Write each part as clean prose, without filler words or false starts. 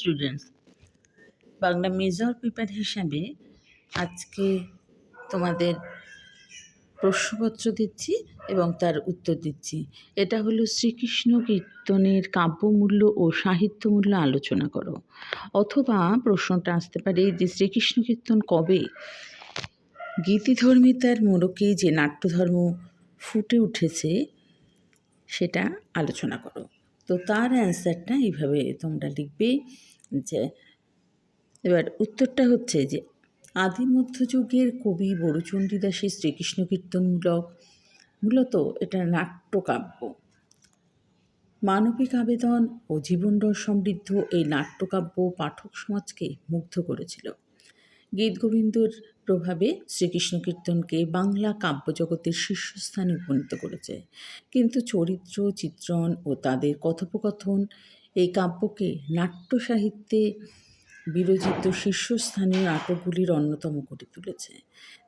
Students, Bangla major paper হিসাবে আজকে তোমাদের প্রশ্নপত্র দিচ্ছি এবং তার উত্তর দিচ্ছি। এটা হলো শ্রীকৃষ্ণ কীর্তনের কাব্যমূল্য ও সাহিত্যমূল্য আলোচনা করো। অথবা প্রশ্নটা আসতে পারে যে শ্রীকৃষ্ণ কীর্তন কবে গীতিধর্মিতার মোড়কে যে নাট্যধর্ম ফুটে উঠেছে সেটা আলোচনা করো। তো তার অ্যান্সারটা এইভাবে তোমরা লিখবে যে, এবার উত্তরটা হচ্ছে যে আদি মধ্যযুগের কবি বড়ুচণ্ডী দাসের শ্রীকৃষ্ণ মূলত এটা নাট্যকাব্য। মানবিক আবেদন ও জীবনরস সমৃদ্ধ এই নাট্যকাব্য পাঠক সমাজকে মুগ্ধ করেছিল। গীতগোবিন্দর প্রভাবে শ্রীকৃষ্ণ কীর্তনকে বাংলা কাব্যজগতের শীর্ষস্থানে উপনীত করেছে। কিন্তু চরিত্র চিত্রণ ও তাদের কথোপকথন এই কাব্যকে নাট্য সাহিত্যে বিরচিত শীর্ষস্থানীয় নাটকগুলির অন্যতম করে তুলেছে।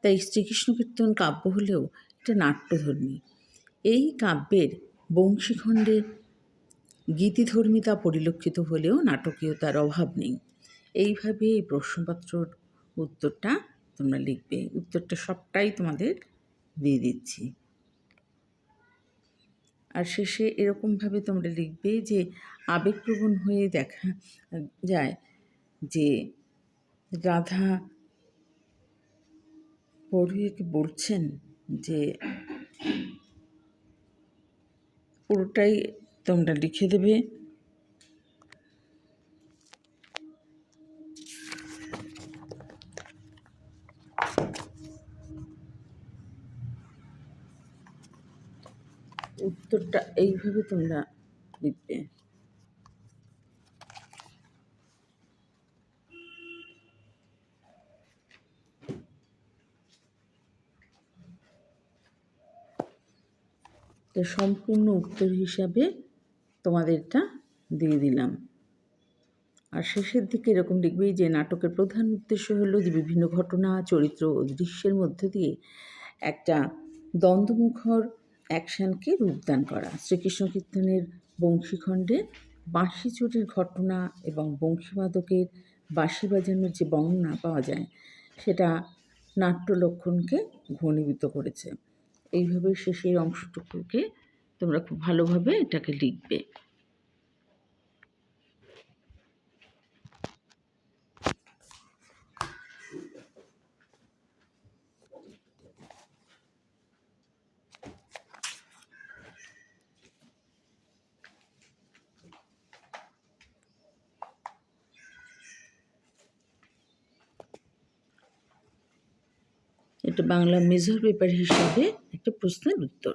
তাই শ্রীকৃষ্ণ কীর্তন কাব্য হলেও এটা নাট্যধর্মী। এই কাব্যের বংশীখণ্ডে গীতিধর্মিতা পরিলক্ষিত হলেও নাটকীয়তার অভাব নেই। এইভাবে এই প্রশ্নপত্রর উত্তরটা তোমরা লিখবে। উত্তরটা সবটাই তোমাদের দিয়ে দিচ্ছি। আর শেষে এরকমভাবে তোমরা লিখবে যে আবেগপ্রবণ হয়ে দেখা যায় যে রাধা পড়ুয়াকে বলছেন যে পুরোটাই তোমরা লিখে দেবে। উত্তরটা এইভাবে তোমরা লিখবে। তো সম্পূর্ণ উত্তর হিসাবে তোমাদেরটা দিয়ে দিলাম। আর শেষের দিকে এরকম লিখবে যে নাটকের প্রধান উদ্দেশ্য হলো যে বিভিন্ন ঘটনা, চরিত্র ও দৃশ্যের মধ্যে দিয়ে একটা দ্বন্দ্বমুখর অ্যাকশনকে রূপদান করা। শ্রীকৃষ্ণ কীর্তনের বংশীখণ্ডে বাঁশি চুরির ঘটনা এবং বংশীবাদকের বাঁশি বাজানোর যে বর্ণনা পাওয়া যায় সেটা নাট্য লক্ষণকে ঘনীভূত করেছে। এইভাবে শেষের অংশটুকুকে তোমরা খুব ভালোভাবে এটাকে লিখবে। এটা বাংলা মেজর পেপার হিসাবে একটা প্রশ্নের উত্তর।